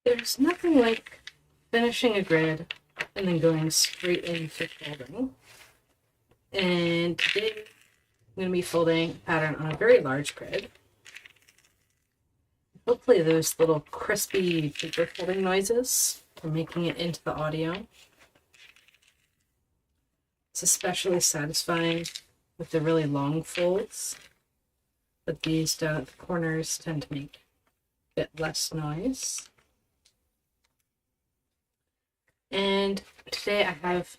There's nothing like finishing a grid and then going straight into folding. And today I'm going to be folding a pattern on a very large grid. Hopefully those little crispy paper folding noises are making it into the audio. It's especially satisfying with the really long folds, but these down at the corners tend to make a bit less noise. And today I have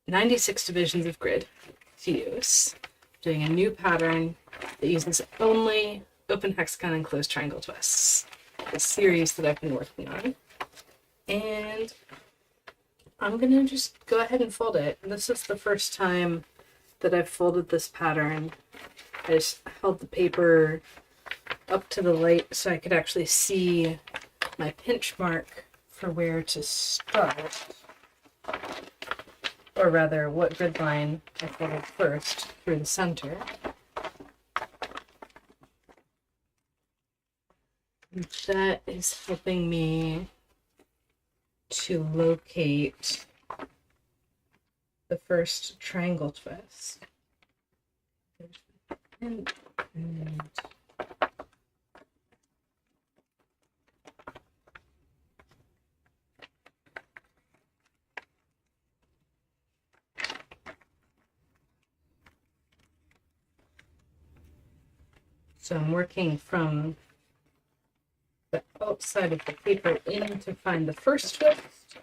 96 divisions of grid to use. I'm doing a new pattern that uses only open hexagon and closed triangle twists, the series that I've been working on. And I'm going to just go ahead and fold it. This is the first time that I've folded this pattern. I just held the paper up to the light so I could actually see my pinch mark for where to start, or rather what grid line I folded first through the center. And that is helping me to locate the first triangle twist. And so I'm working from the outside of the paper in to find the first twist.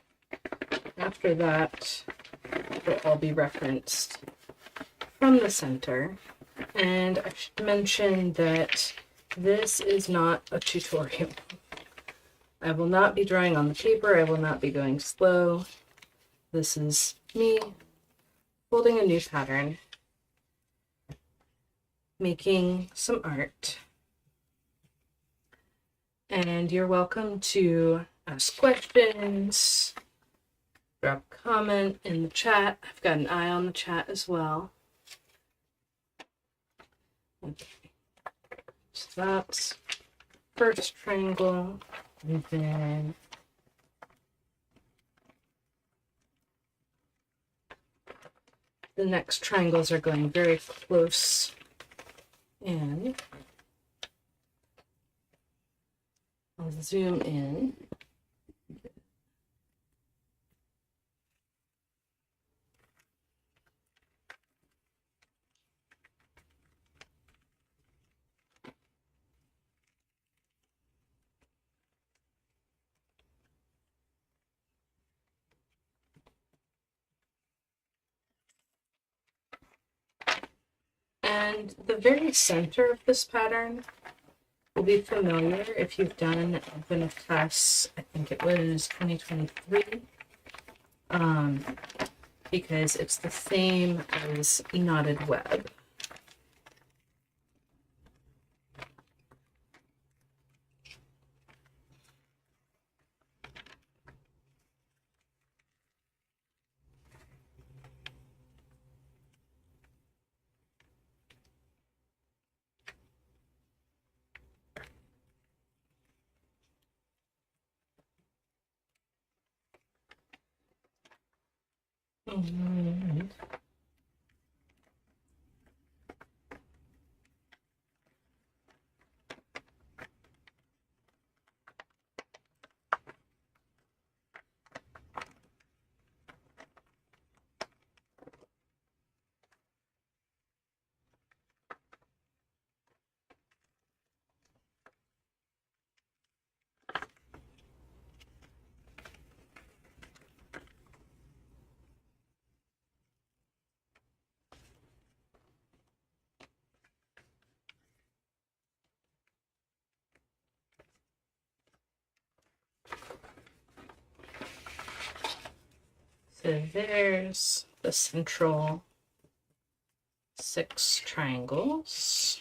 After that, will all be referenced from the center. And I should mention that this is not a tutorial. I will not be drawing on the paper. I will not be going slow. This is me folding a new pattern, making some art. And you're welcome to ask questions, drop a comment in the chat. I've got an eye on the chat as well. Okay. So that's first triangle, and then the next triangles are going very close in. I'll zoom in. And the very center of this pattern will be familiar if you've done Advent of Class, I think it was 2023, because it's the same as knotted web. And so there's the central 6 triangles.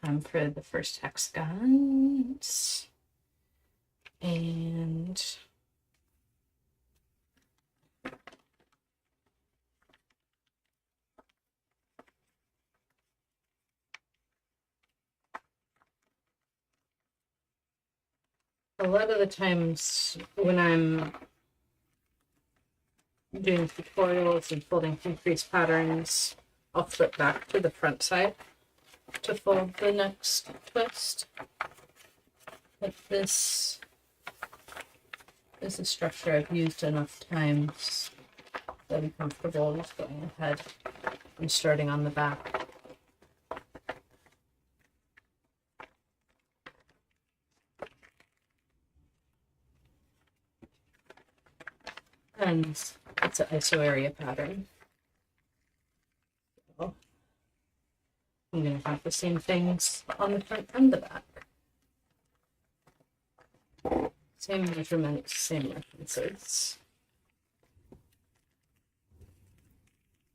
Time for the first hexagons. And A lot of the times when I'm doing tutorials and folding increase patterns, I'll flip back to the front side to fold the next twist. But this is a structure I've used enough times that I'm comfortable just going ahead and starting on the back. And it's an ISO area pattern. So I'm going to have the same things on the front and the back. Same measurements, same references.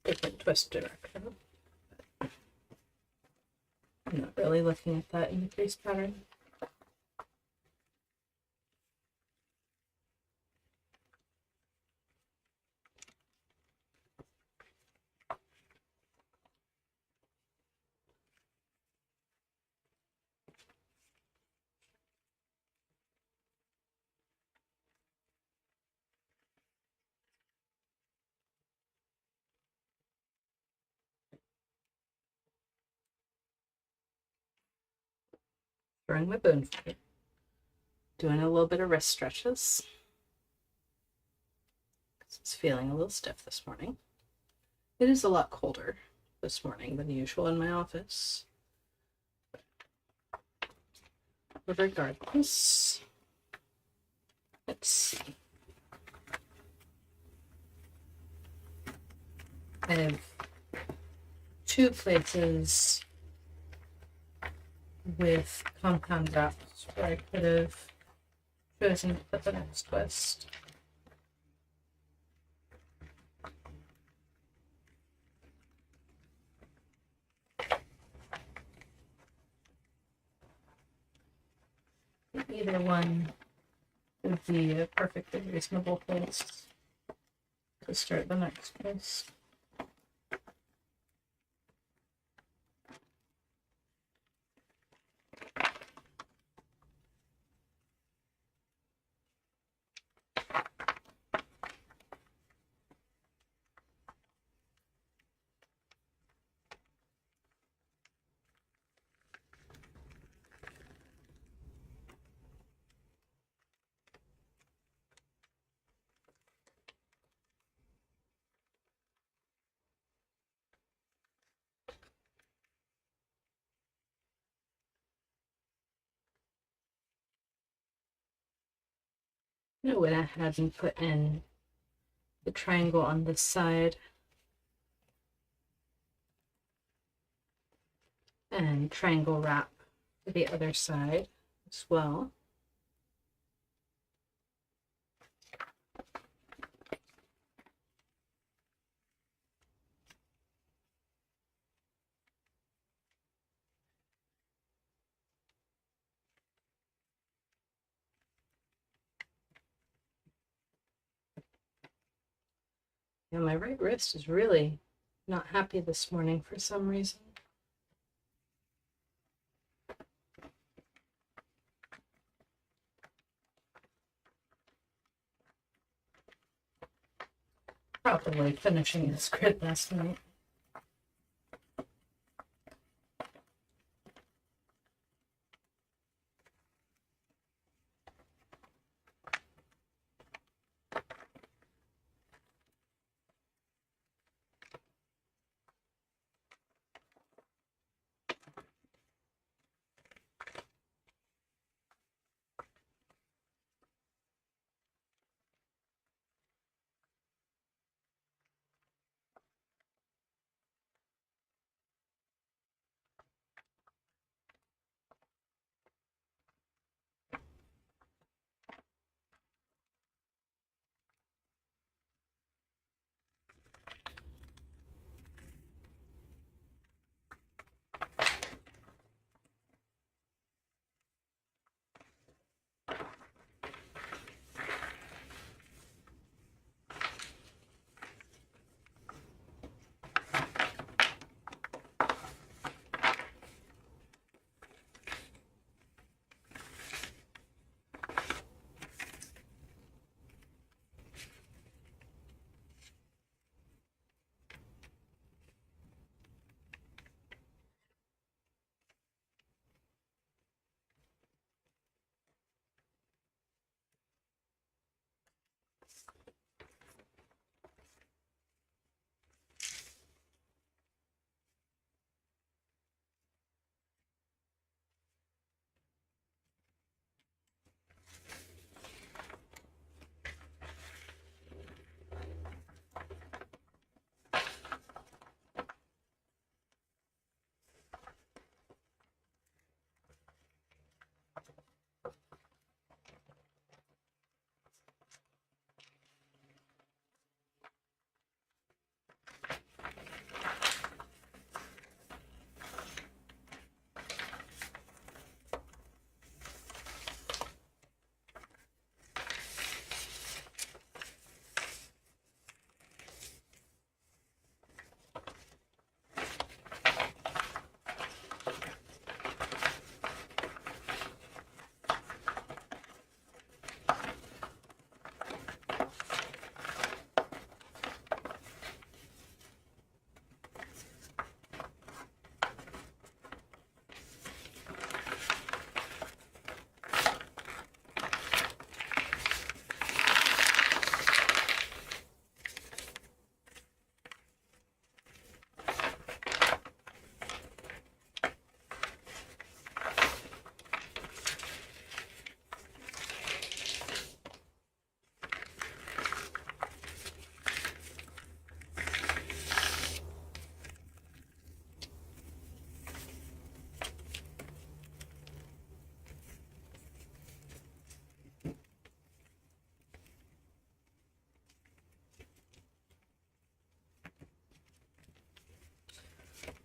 Different twist direction. I'm not really looking at that increase pattern. Throwing my bone for it. Doing a little bit of wrist stretches. It's feeling a little stiff this morning. It is a lot colder this morning than usual in my office. But regardless, let's see. I have two places with compound wraps where I could have chosen to put the next twist. Either one would be a perfectly reasonable place to start the next twist. I went ahead and put in the triangle on this side and triangle wrap for the other side as well. Yeah, my right wrist is really not happy this morning for some reason. Probably finishing this grid last night.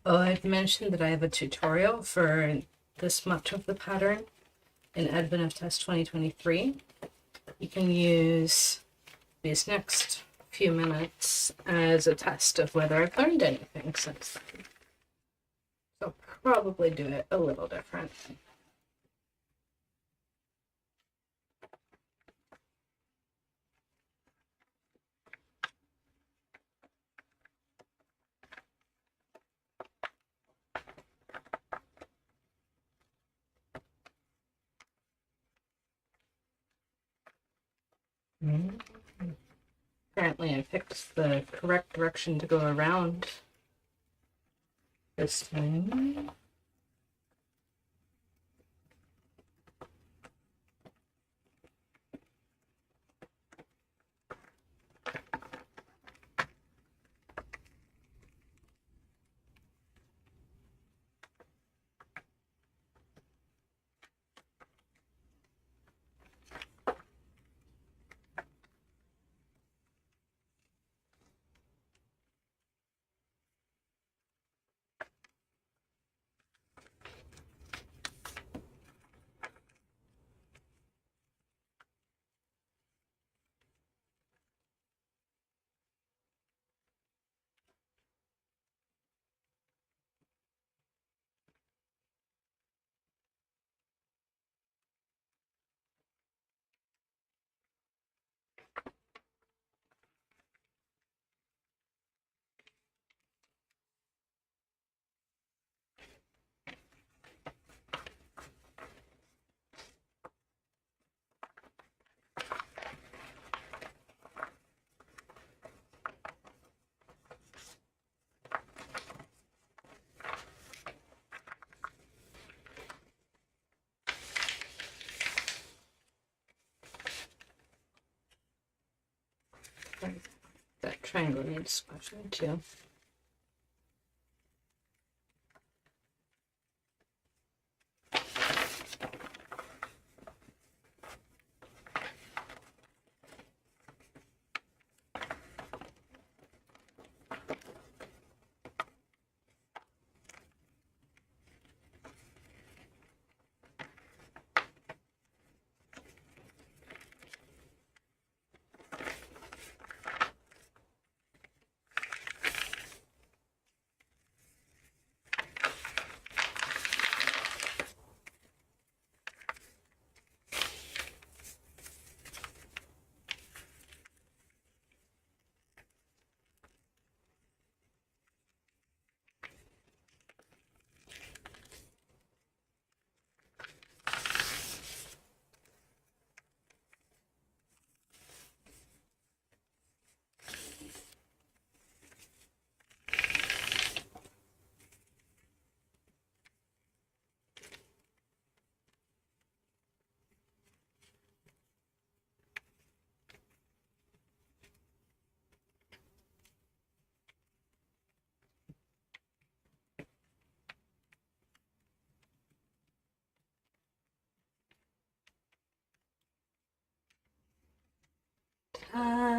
Oh, I've mentioned that I have a tutorial for this much of the pattern in Advent of Test 2023. You can use these next few minutes as a test of whether I've learned anything since then. So I'll probably do it a little different. Apparently I picked the correct direction to go around this time. That triangle needs squashing too.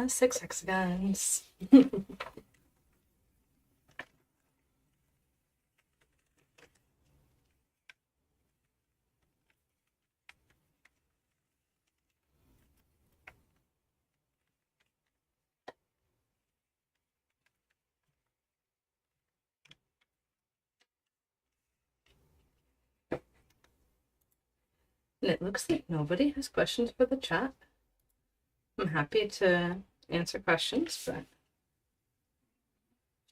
Six hexagons. And it looks like nobody has questions for the chat. I'm happy to answer questions, but if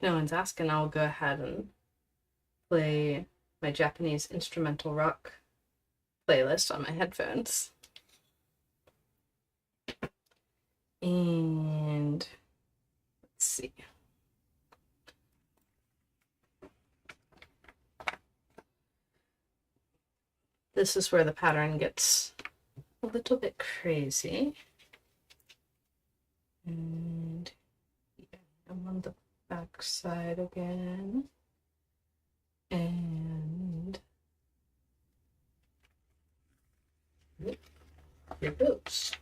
no one's asking, I'll go ahead and play my Japanese instrumental rock playlist on my headphones. And let's see. This is where the pattern gets a little bit crazy. And yeah, I'm on the back side again. And here it goes.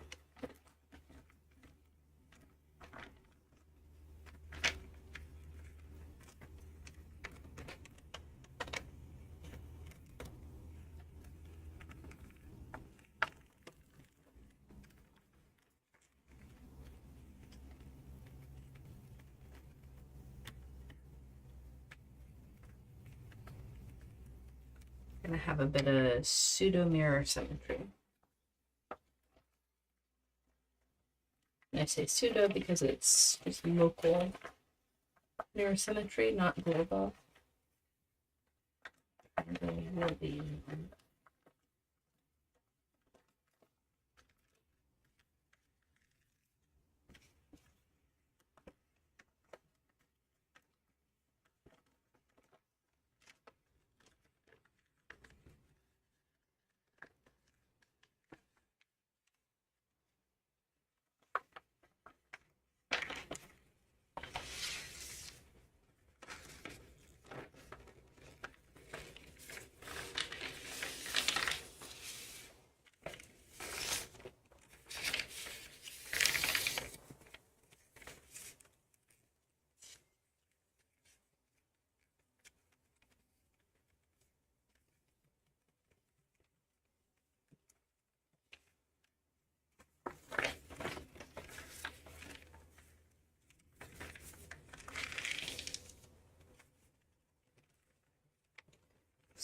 going to have a bit of pseudo mirror symmetry. And I say pseudo because it's just local mirror symmetry, not global. And they will be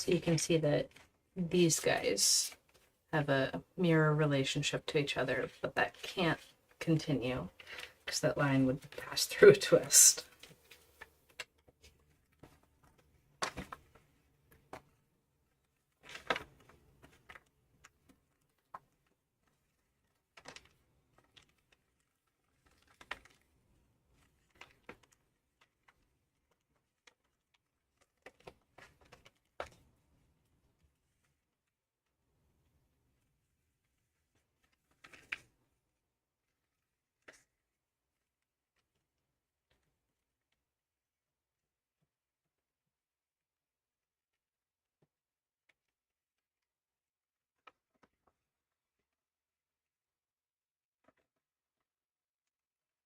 so you can see that these guys have a mirror relationship to each other, but that can't continue because that line would pass through a twist.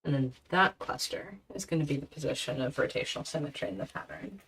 And then that cluster is going to be the position of rotational symmetry in the pattern.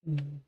Mm.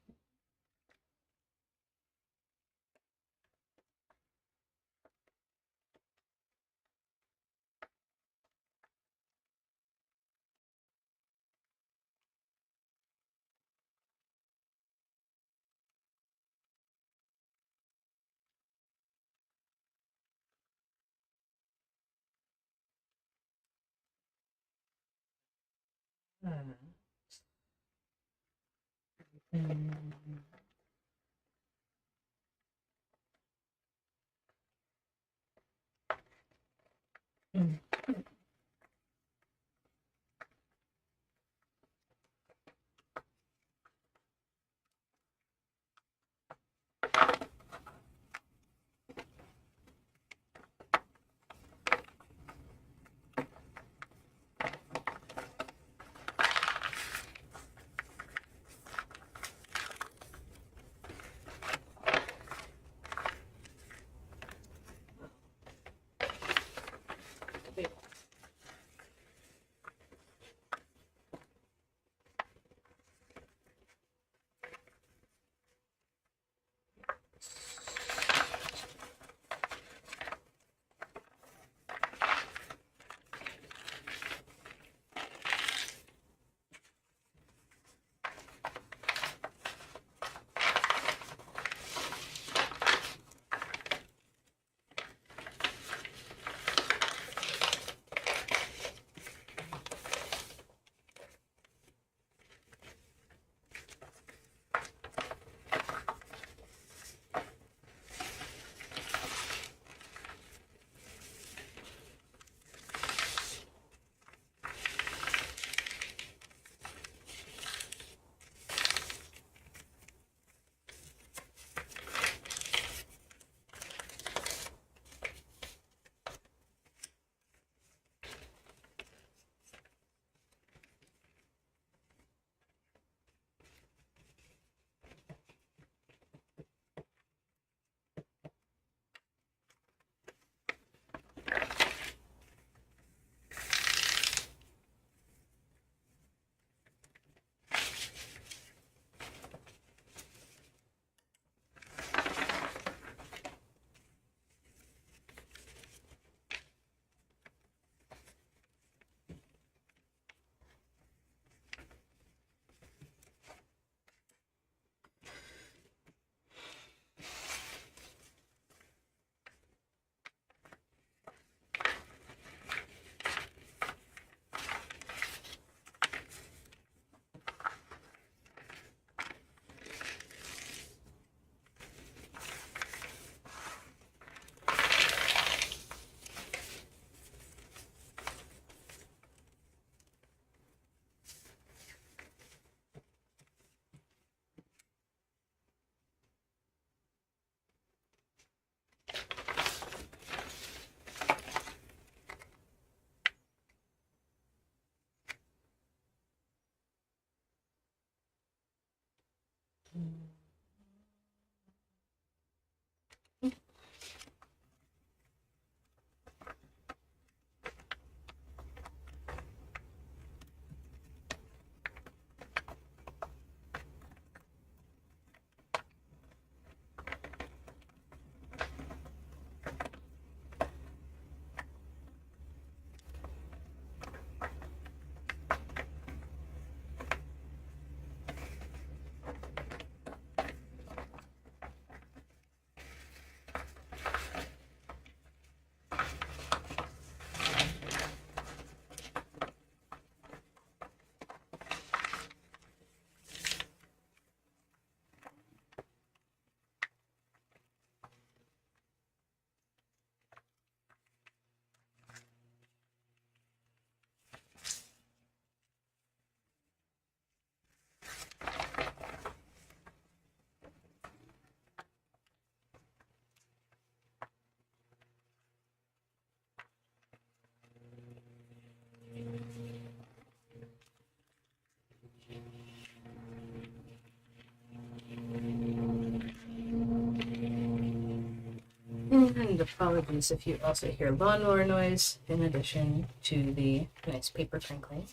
And apologies if you also hear lawnmower noise in addition to the nice paper crinkling.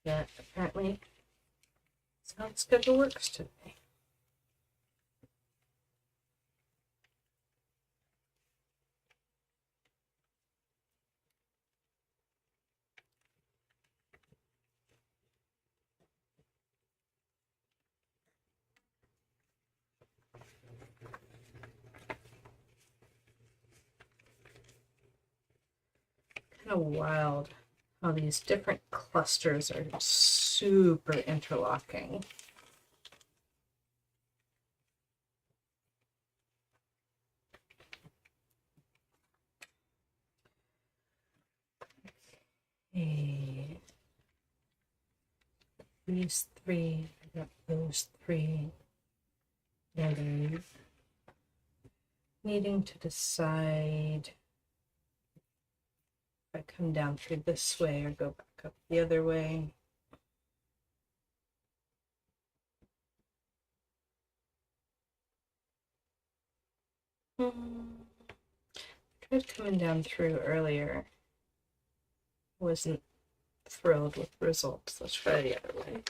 That apparently is how the schedule works today. Kind of wild how these different clusters are super interlocking. Okay. These three, I got those three, and I'm needing to decide if I come down through this way or go back up the other way. Tried coming down through earlier. Wasn't thrilled with the results. Let's try the other way.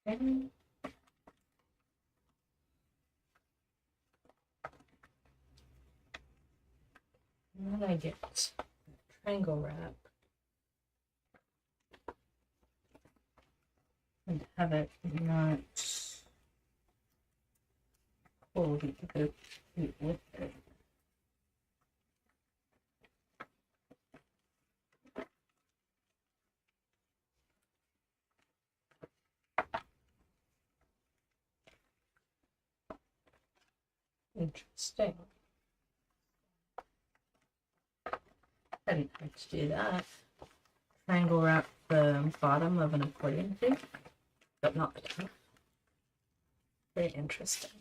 And then I get triangle wrap and have it not pull the other feet with it. Interesting. I didn't have to do that. Triangle wrap the bottom of an accordion shape, but not the top. Very interesting.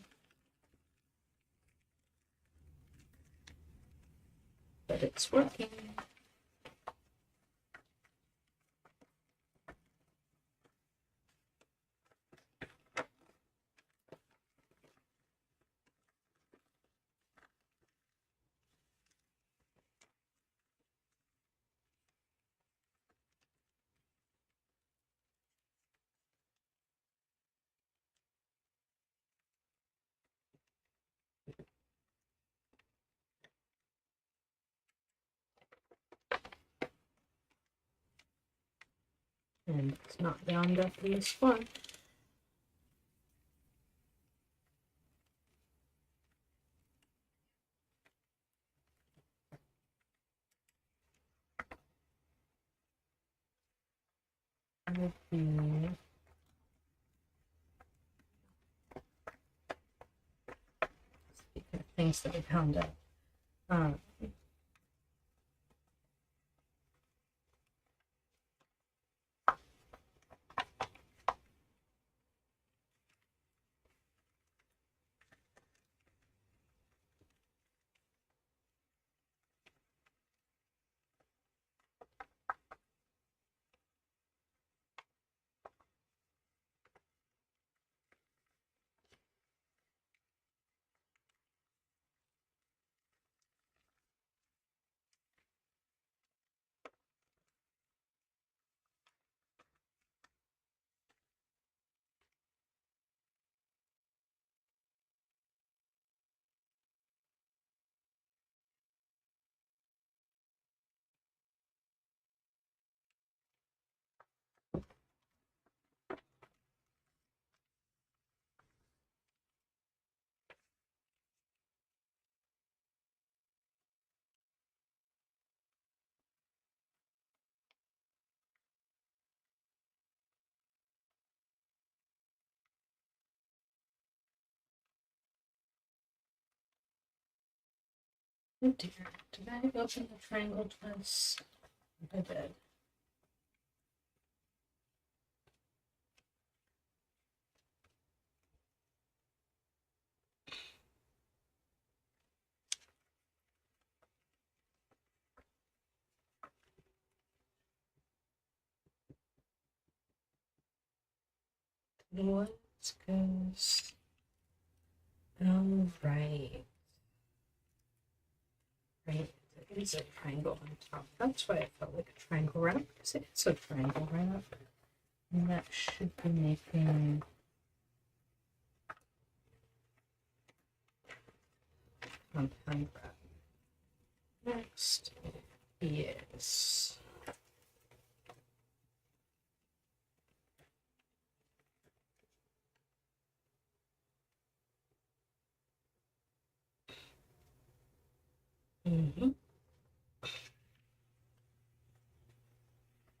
But it's working. And it's not bound up in this one. Would be speaking of things that I found out. Oh dear, did I open the triangle twice? I did. What goes? Oh, right. Right. It is a triangle on top. That's why it felt like a triangle wrap, because it's a triangle wrap. And that should be making compound wrap. Next is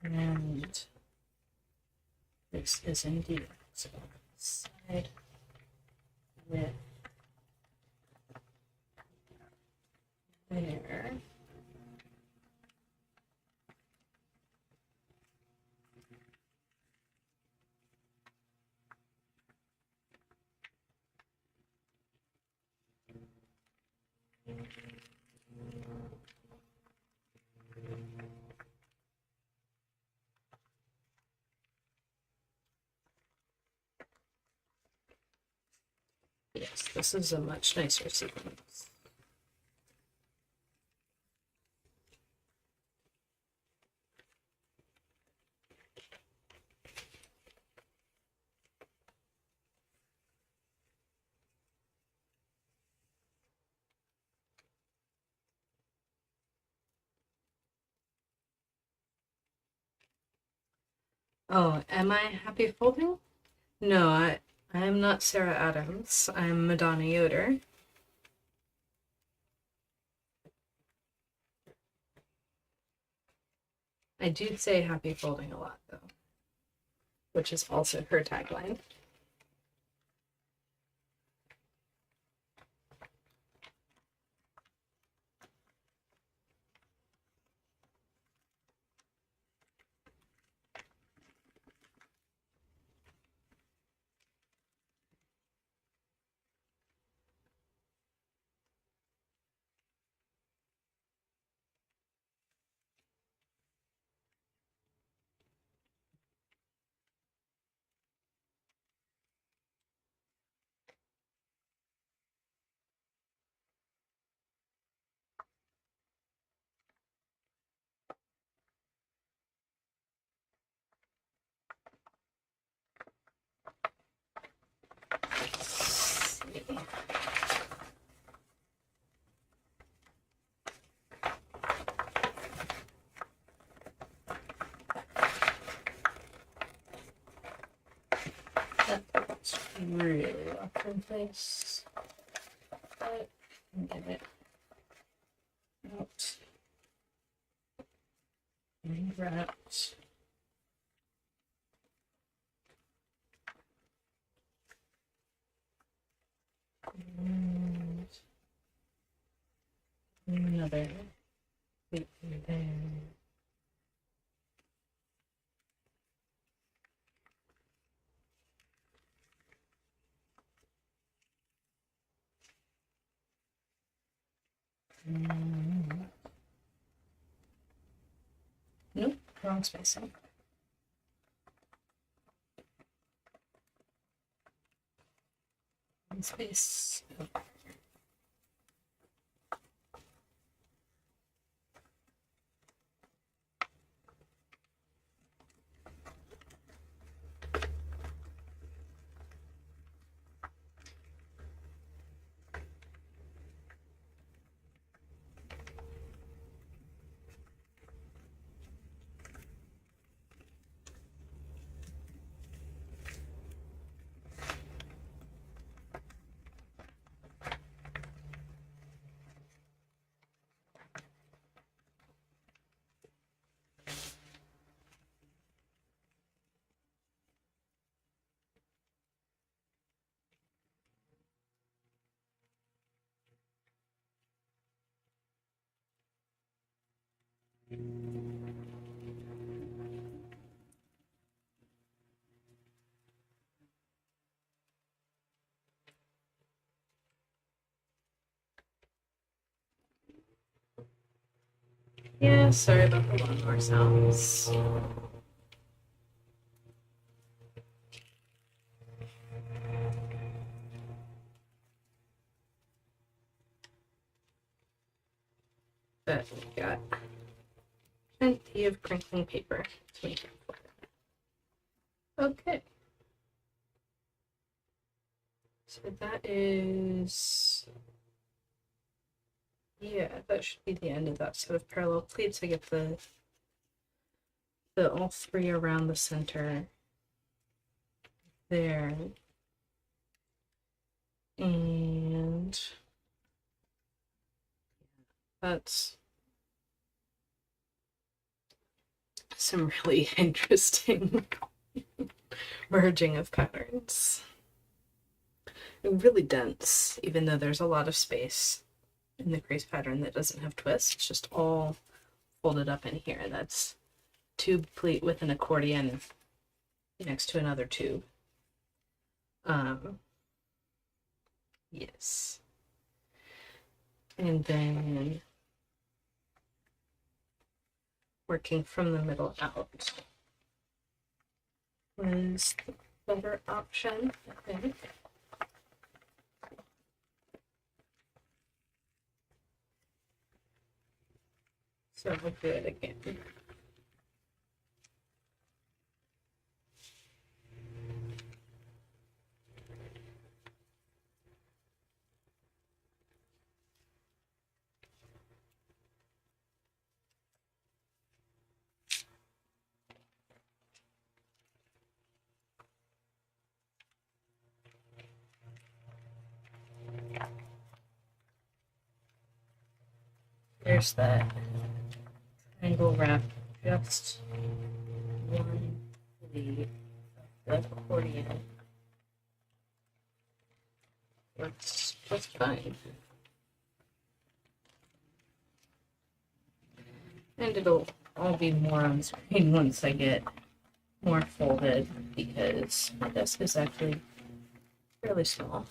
and this is indeed hexagon side with there. Yes, this is a much nicer sequence. Oh, am I happy folding? No, I am not Sarah Adams. I'm Madonna Yoder. I do say happy folding a lot, though, which is also her tagline. That's really rough in place, but get it out and wrapped. And another bit there. Nope, wrong spacing. Wrong space. Oh. Yeah, sorry about the lawnmower sounds. but we've got plenty of crinkling paper to make it flat. Okay. So that is, yeah, that should be the end of that set of parallel pleats. I get the all three around the center there. And that's some really interesting merging of patterns. And really dense, even though there's a lot of space in the crease pattern that doesn't have twists. It's just all folded up in here. That's tube pleat with an accordion next to another tube. Yes. And then working from the middle out was the better option, I think. So we'll do it again. There's that triangle wrap, just one lead of the accordion. That's fine. And it'll all be more on screen once I get more folded, because my desk is actually fairly small.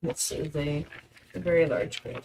This is a very large grid.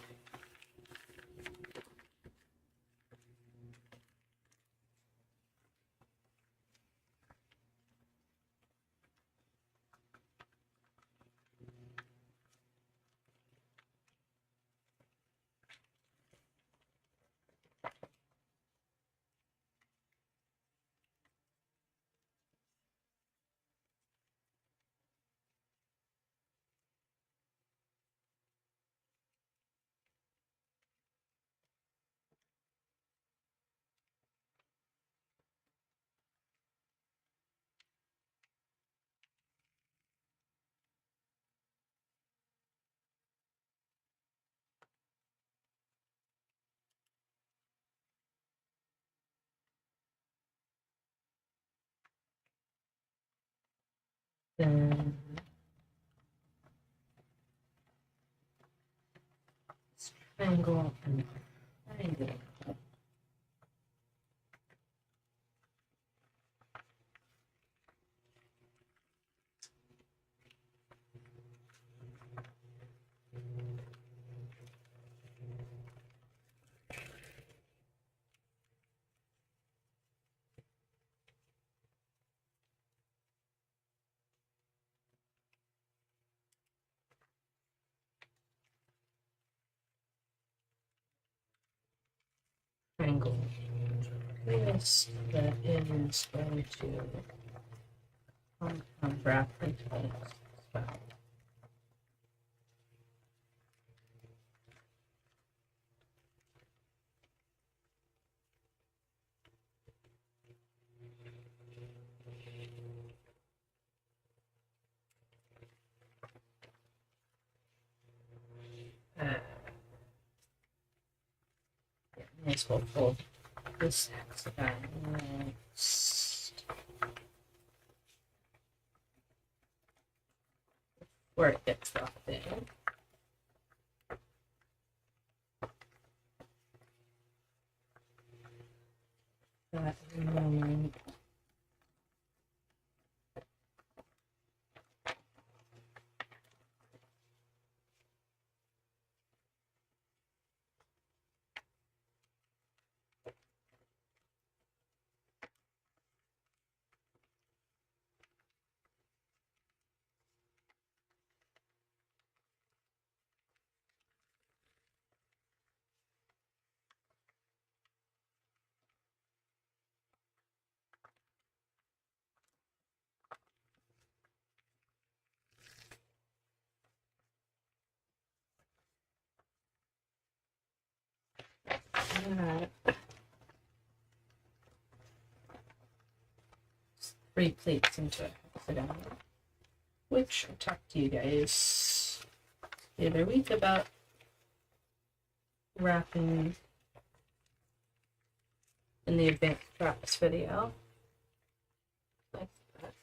Then triangle and triangle. Triangle. This that is going to compound wrap into this as well. Yeah, may as well fold this hexagon next, where it gets locked in. That moment. that. 3 plates into a hexagon, which I talked to you guys the other week about wrapping in the advanced wraps video. Like that.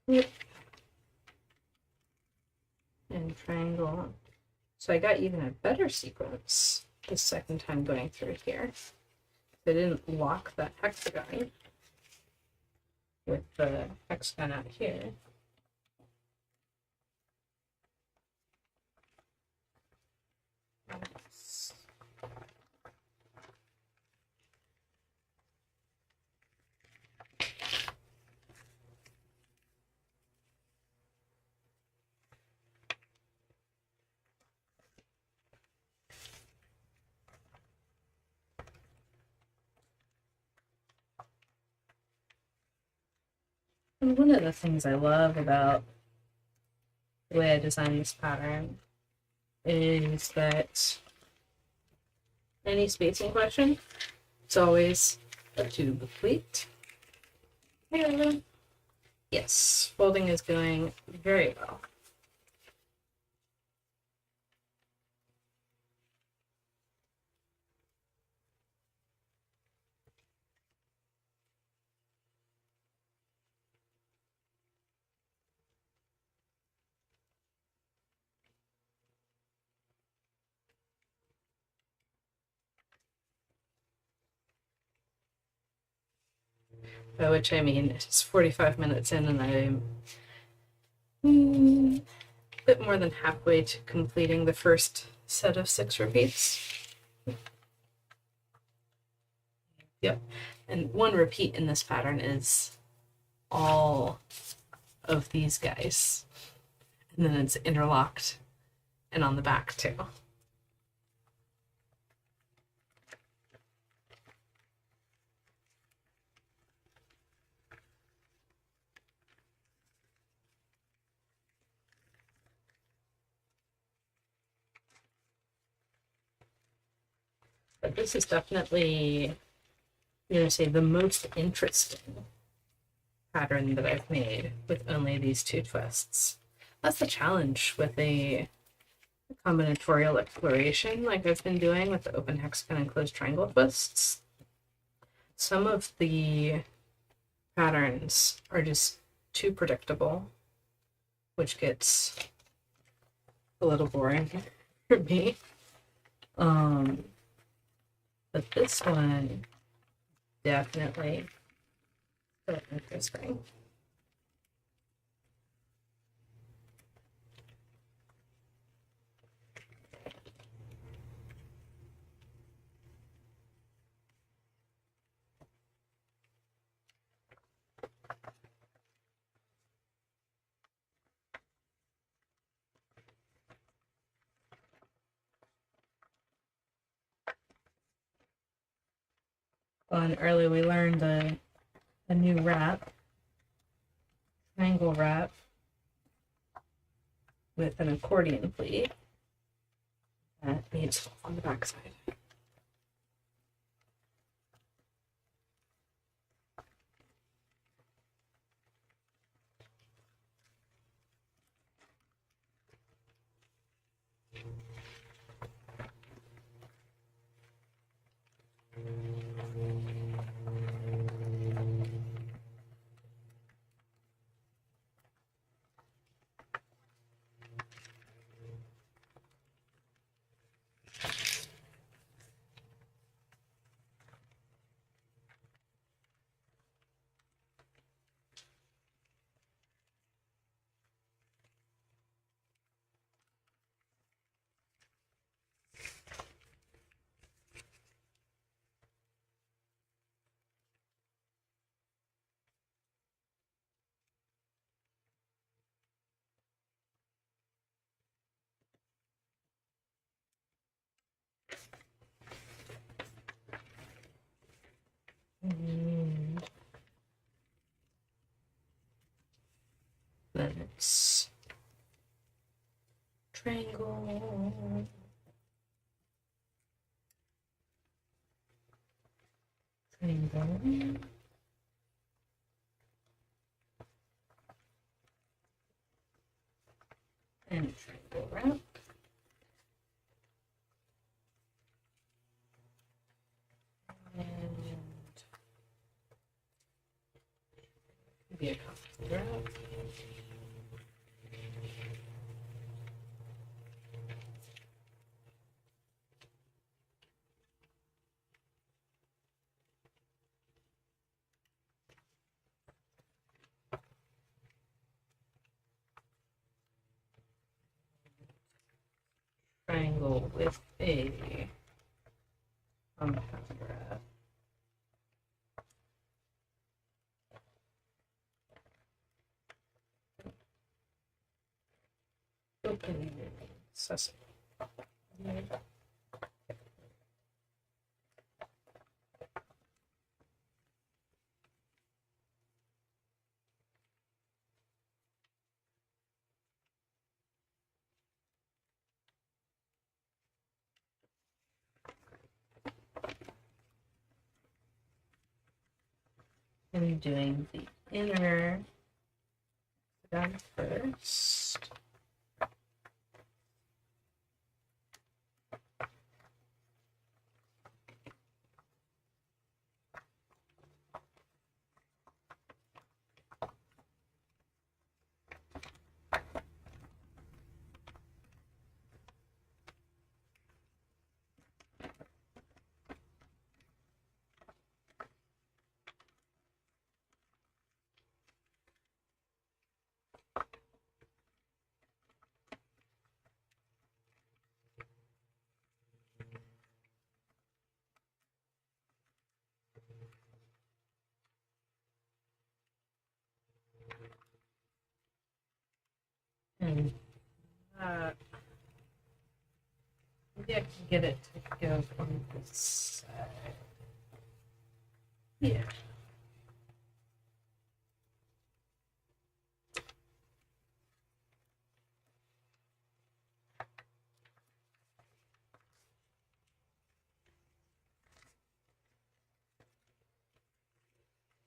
Flip and triangle. So I got even a better sequence the second time going through here. I didn't lock that hexagon with the hexagon out here. And one of the things I love about the way I designed this pattern is that any spacing question, it's always up to the pleat. Yeah. Yes, folding is going very well. By which I mean it's 45 minutes in and I'm a bit more than halfway to completing the first set of 6 repeats. Yep, and 1 repeat in this pattern is all of these guys, and then it's interlocked and on the back too. But this is definitely, I'm going to say, the most interesting pattern that I've made with only these 2 twists. That's the challenge with a combinatorial exploration like I've been doing with the open hexagon and closed triangle twists. Some of the patterns are just too predictable, which gets a little boring for me. But this one definitely so interesting. Well, and early we learned a new wrap, triangle wrap with an accordion pleat that needs on the back side. And then it's triangle. Triangle. And triangle wrap. And be a compound wrap. Triangle with a compound wrap. Open sesame. I'm doing the inner down first. And maybe I can get it to go from this side. Yeah.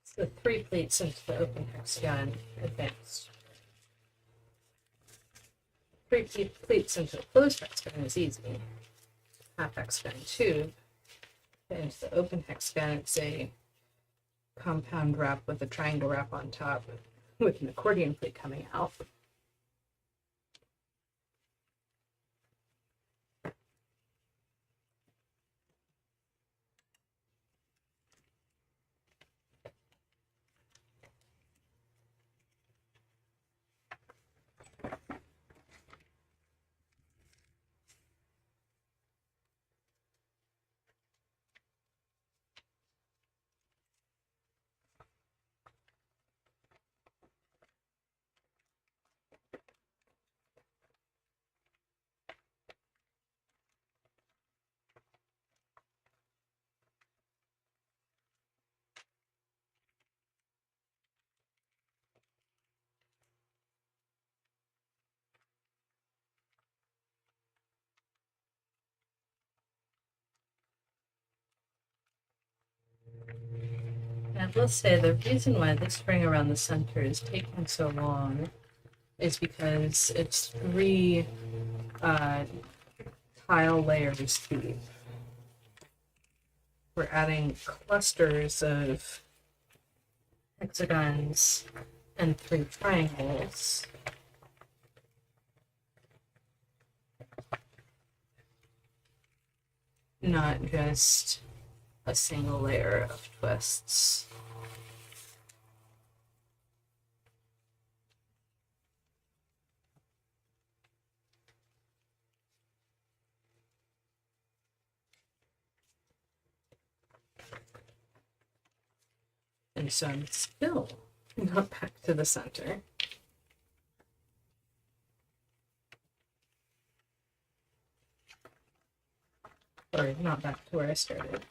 So 3 pleats into the open hexagon advanced. 3 pleats into the closed hexagon is easy. Half hexagon tube. Into the open hexagon, it's a compound wrap with a triangle wrap on top with an accordion pleat coming out. And let's say the reason why this ring around the center is taking so long is because it's 3 tile layers deep. We're adding clusters of hexagons and 3 triangles. Not just a single layer of twists. And so I'm still not back to the center. Or not back to where I started.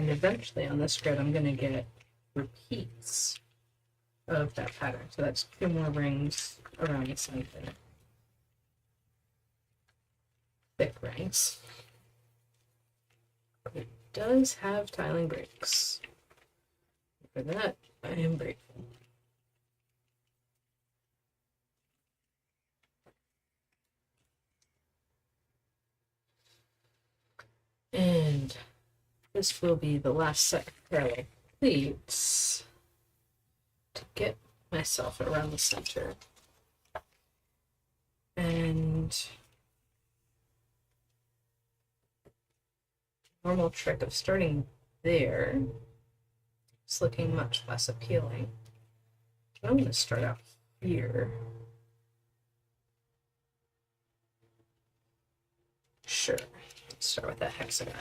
And eventually on this grid, I'm going to get repeats of that pattern. So that's 2 more rings around the center. Thick rings. It does have tiling breaks. For that, I am grateful. And this will be the last set of parallel pleats to get myself around the center. And normal trick of starting there is looking much less appealing. I'm going to start out here. Sure, let's start with that hexagon.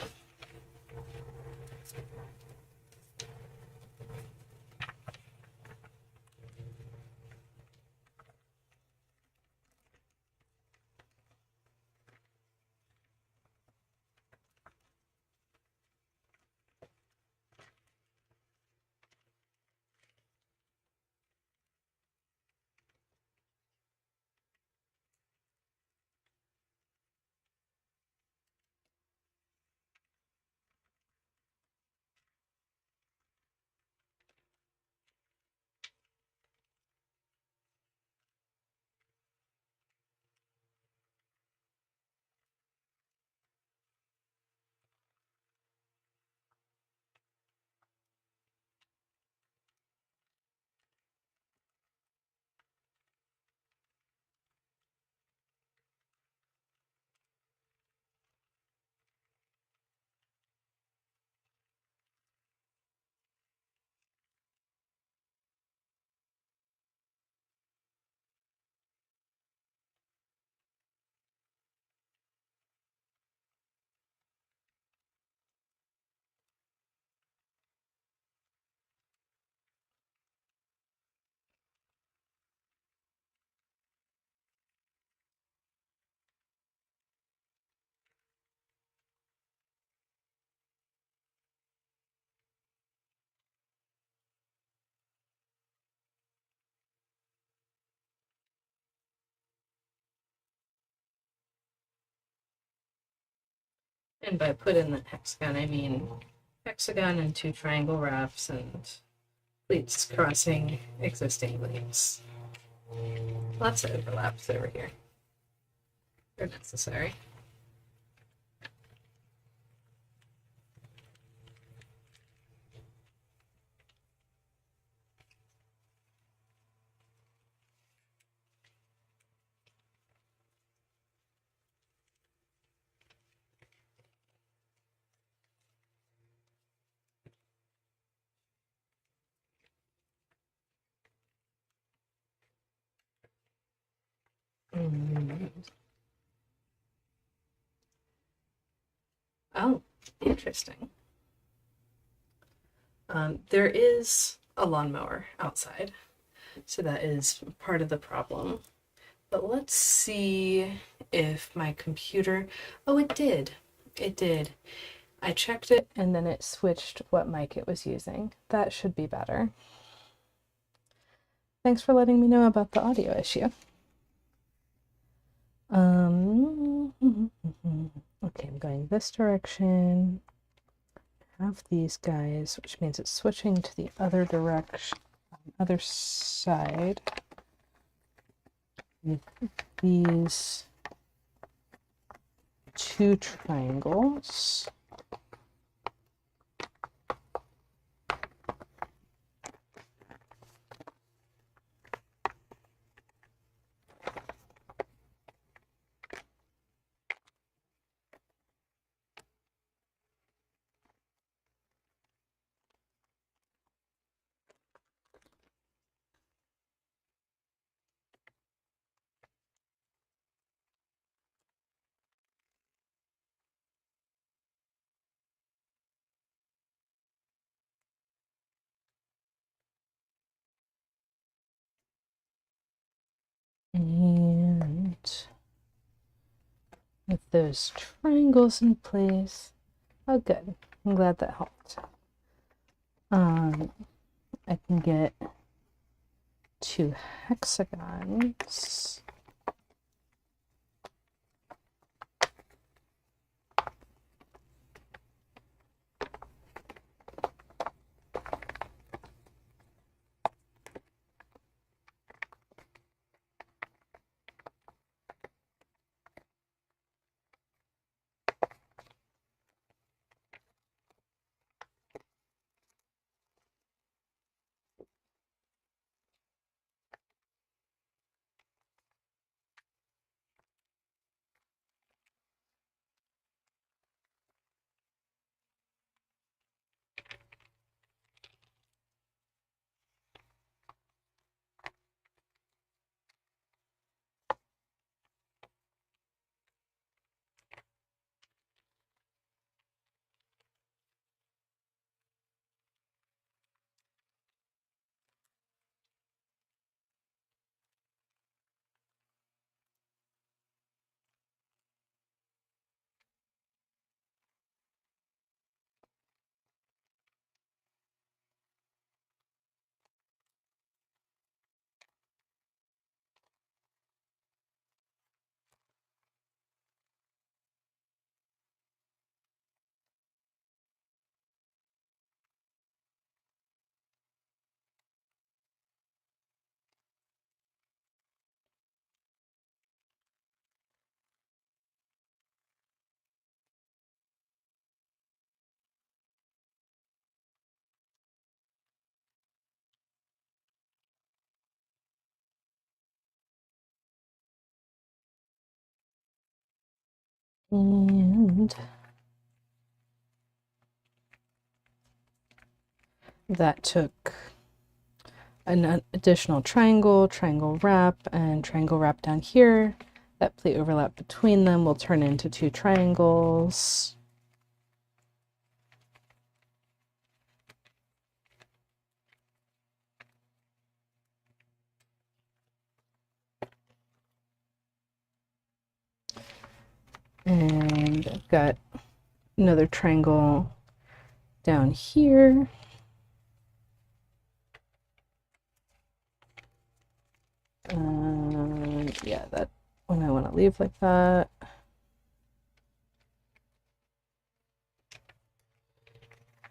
And by put in the hexagon, I mean hexagon and 2 triangle wraps and pleats crossing existing pleats. Lots of overlaps over here. They're necessary. Oh, interesting. There is a lawnmower outside, so that is part of the problem. But let's see if my computer... Oh, it did. It did. I checked it and then it switched what mic it was using. That should be better. Thanks for letting me know about the audio issue. Okay, I'm going this direction. Have these guys, which means it's switching to the other direction, other side. With these 2 triangles. And with those triangles in place, oh good. I'm glad that helped. I can get 2 hexagons. And that took an additional triangle, triangle wrap, and triangle wrap down here. That plate overlap between them will turn into 2 triangles. And I've got another triangle down here. Yeah, that one I want to leave like that.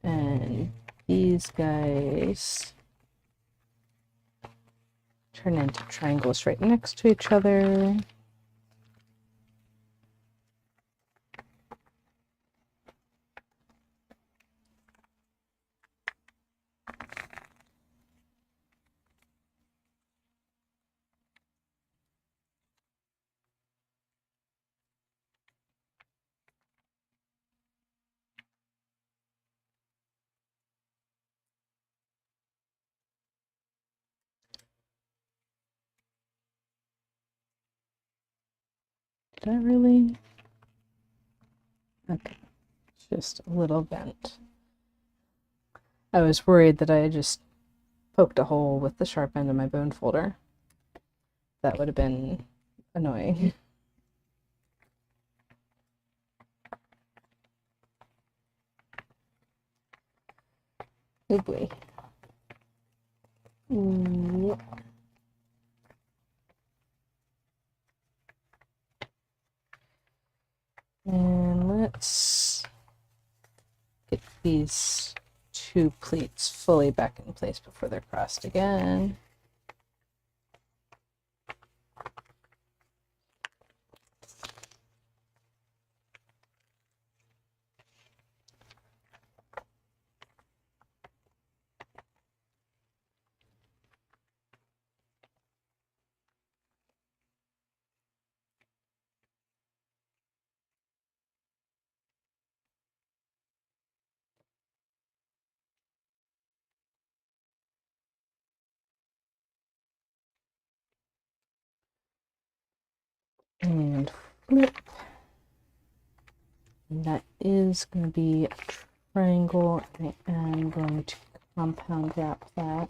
And these guys turn into triangles right next to each other. Did I really? Okay, it's just a little bent. I was worried that I had just poked a hole with the sharp end of my bone folder. That would have been annoying. Oh boy. Yep. And let's get these 2 pleats fully back in place before they're crossed again. And flip. And that is going to be a triangle. I am going to compound wrap that.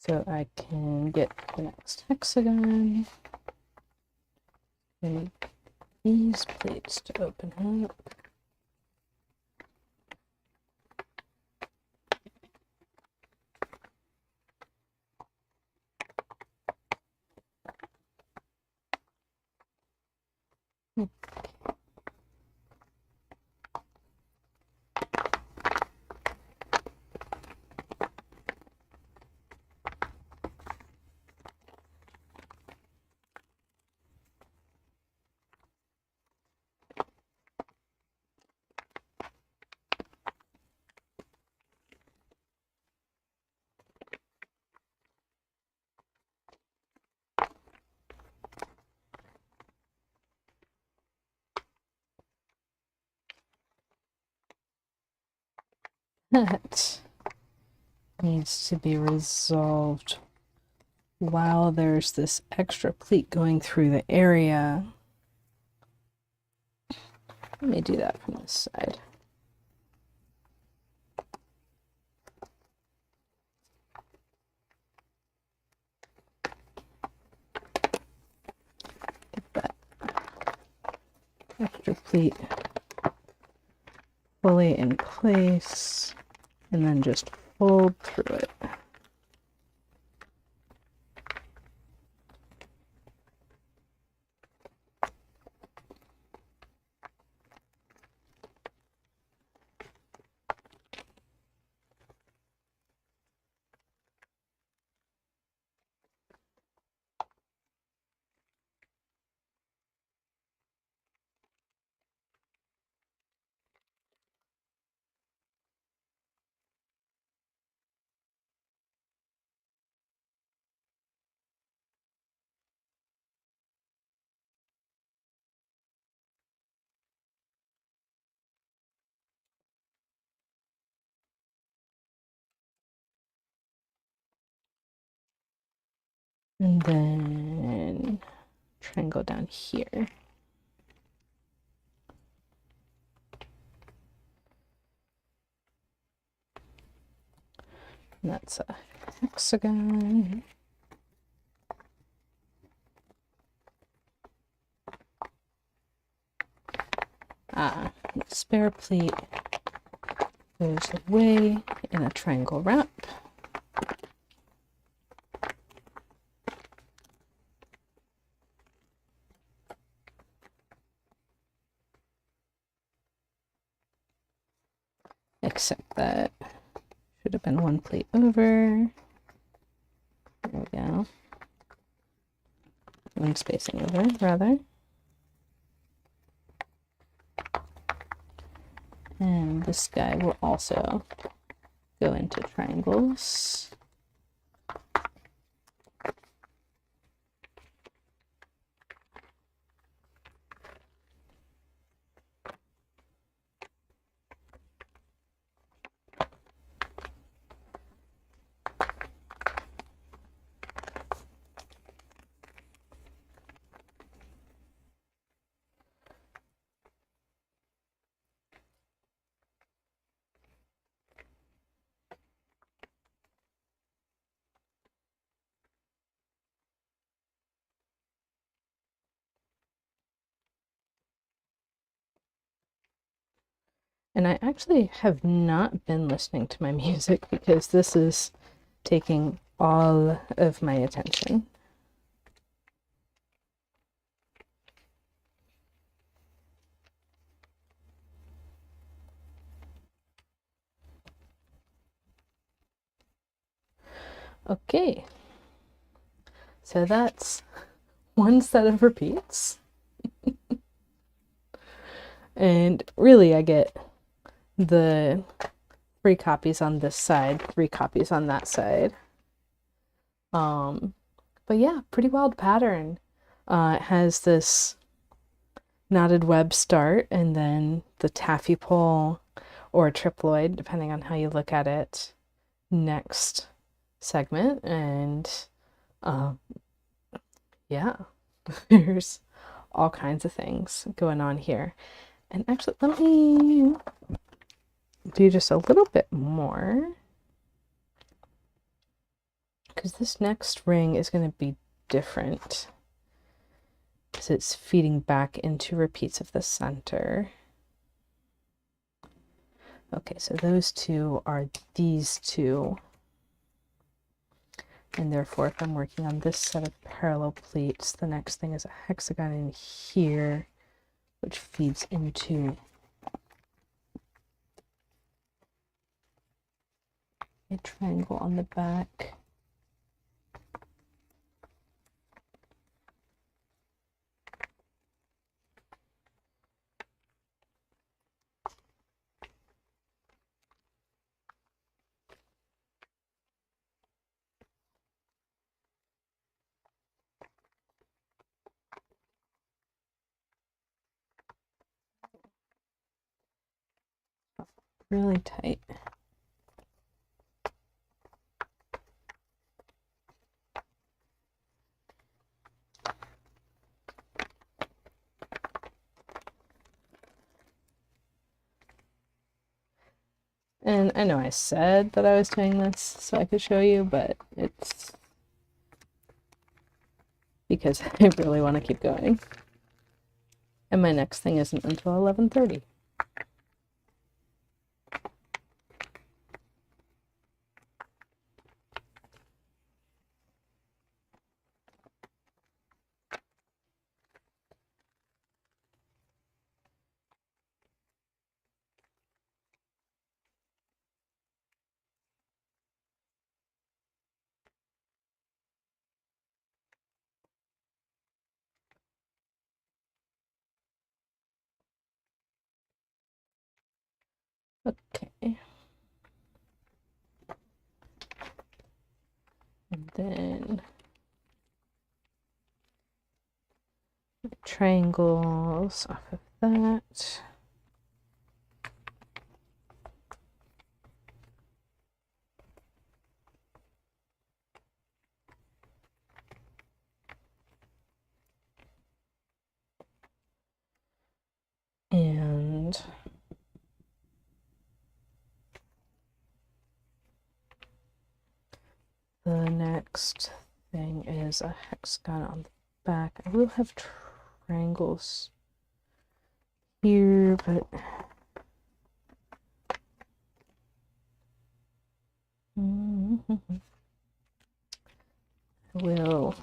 So I can get the next hexagon and these plates to open up. That needs to be resolved while there's this extra pleat going through the area. Let me do that from this side. Get that extra pleat fully in place, and then just fold through it. And then triangle down here. And that's a hexagon. Spare pleat goes away in a triangle wrap. Except that should have been one plate over. There we go. One spacing over, rather. And this guy will also go into triangles. And I actually have not been listening to my music because this is taking all of my attention. Okay, so that's one set of repeats. And really I get the 3 copies on this side, 3 copies on that side. But yeah, pretty wild pattern. It has this knotted web start and then the taffy pole or triploid, depending on how you look at it, next segment. And yeah, there's all kinds of things going on here. And actually, let me do just a little bit more, because this next ring is going to be different, because it's feeding back into repeats of the center. Okay, so those two are these two. And therefore, if I'm working on this set of parallel pleats, the next thing is a hexagon in here, which feeds into a triangle on the back. Really tight. And I know I said that I was doing this so I could show you, but it's because I really want to keep going. And my next thing isn't until 11:30. Okay. And then triangles off of that. And the next thing is a hexagon on the back. I will have triangles here, but I will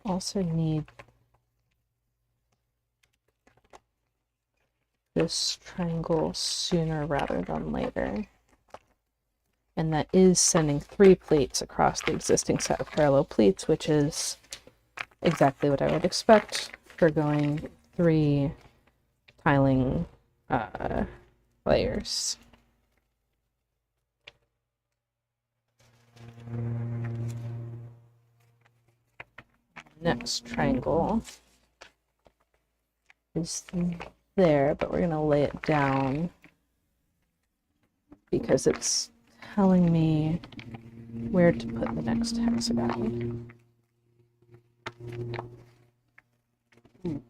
also need this triangle sooner rather than later. And that is sending 3 pleats across the existing set of parallel pleats, which is exactly what I would expect for going 3 tiling layers. Next triangle is there, but we're going to lay it down because it's telling me where to put the next hexagon. Ooh.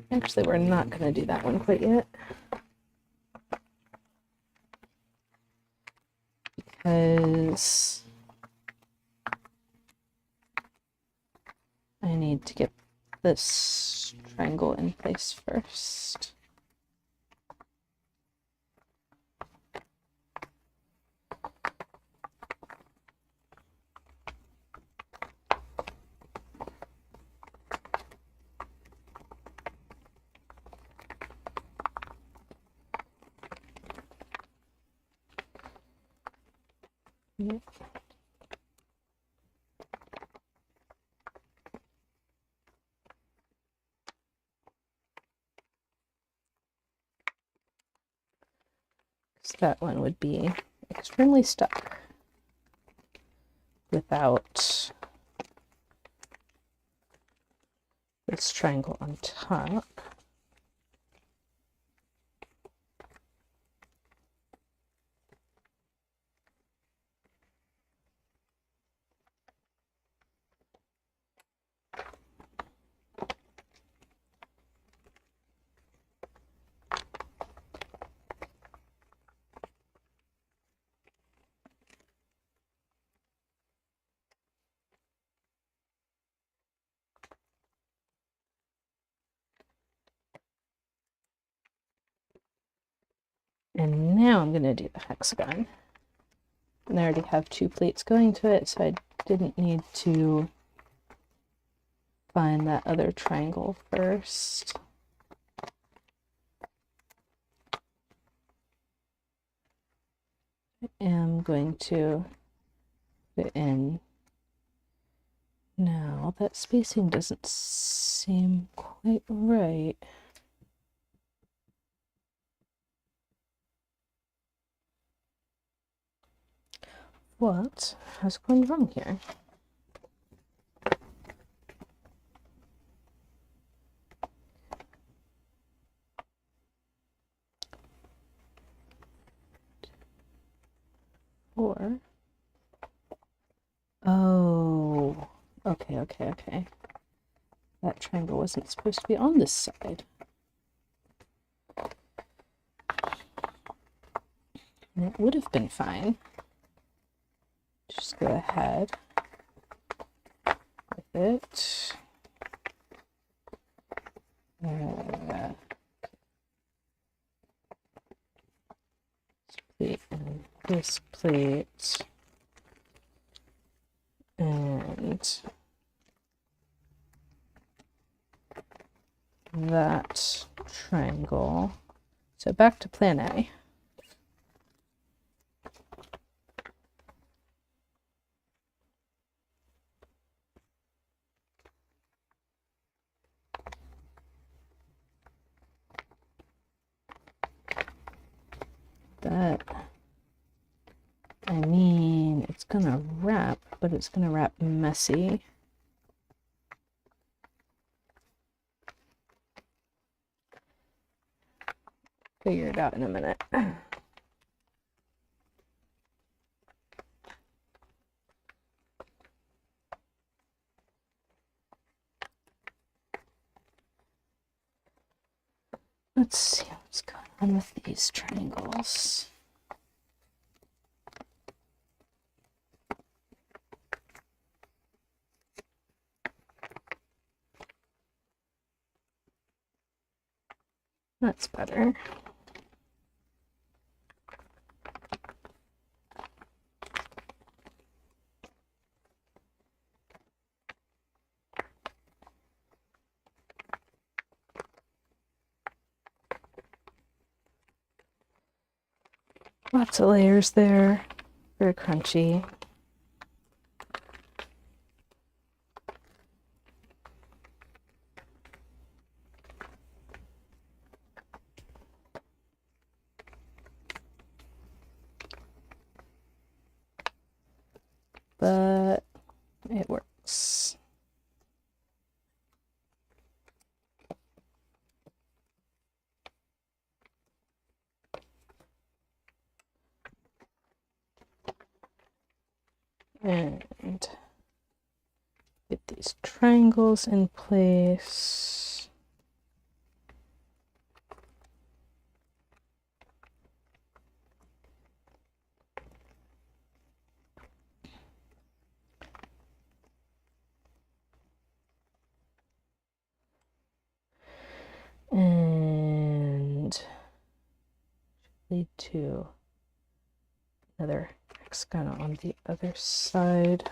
Actually, we're not going to do that one quite yet, because I need to get this triangle in place first. Yep. So that one would be extremely stuck without this triangle on top. And now I'm going to do the hexagon. And I already have 2 plates going to it, so I didn't need to find that other triangle first. I am going to put in. Now that spacing doesn't seem quite right. What has gone wrong here? Or, oh, okay. That triangle wasn't supposed to be on this side. And it would have been fine. Just go ahead with it. This plate and this plate. And that triangle. So back to plan A. That, I mean, it's gonna wrap, but it's gonna wrap messy. Figure it out in a minute. Let's see what's going on with these triangles. That's better. Lots of layers there, very crunchy. But it works. And get these triangles in place. And lead to another hexagon on the other side.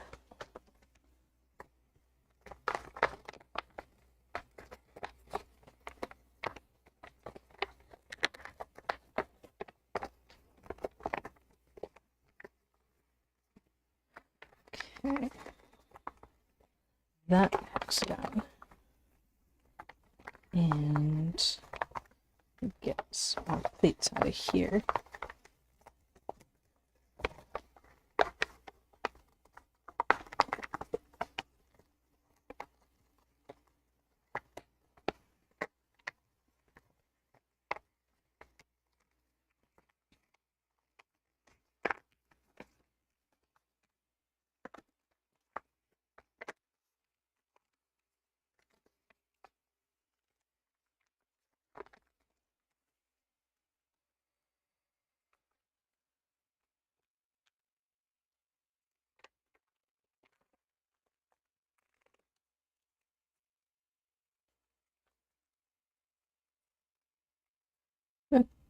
Okay. That hexagon. And get some more plates out of here.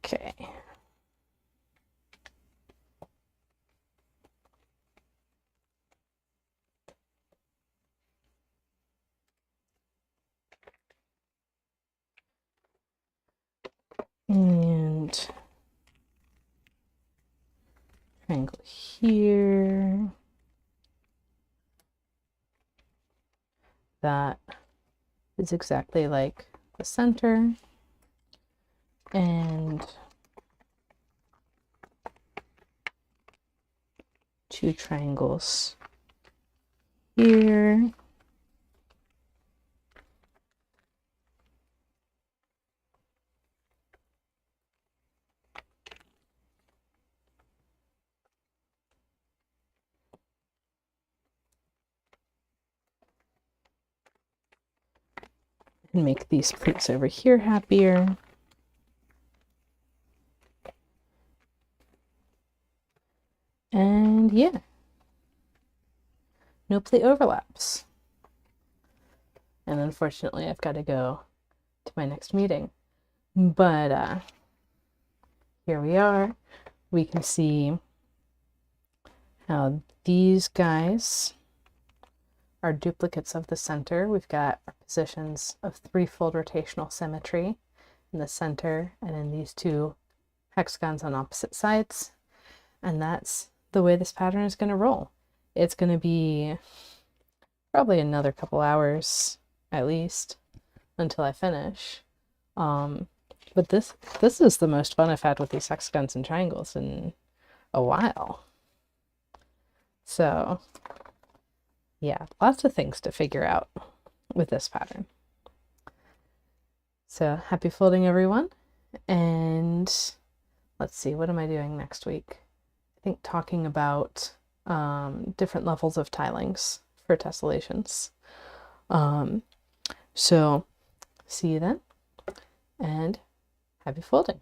Okay. And triangle here. That is exactly like the center. And 2 triangles here. And make these pleats over here happier. And yeah, no pleat overlaps. And unfortunately, I've got to go to my next meeting. But here we are. We can see how these guys are duplicates of the center. We've got our positions of 3-fold rotational symmetry in the center and in these 2 hexagons on opposite sides. And that's the way this pattern is going to roll. It's going to be probably another couple hours at least until I finish. But this is the most fun I've had with these hexagons and triangles in a while. So yeah, lots of things to figure out with this pattern. So happy folding, everyone. And let's see, what am I doing next week? I think talking about different levels of tilings for tessellations. So see you then, and happy folding.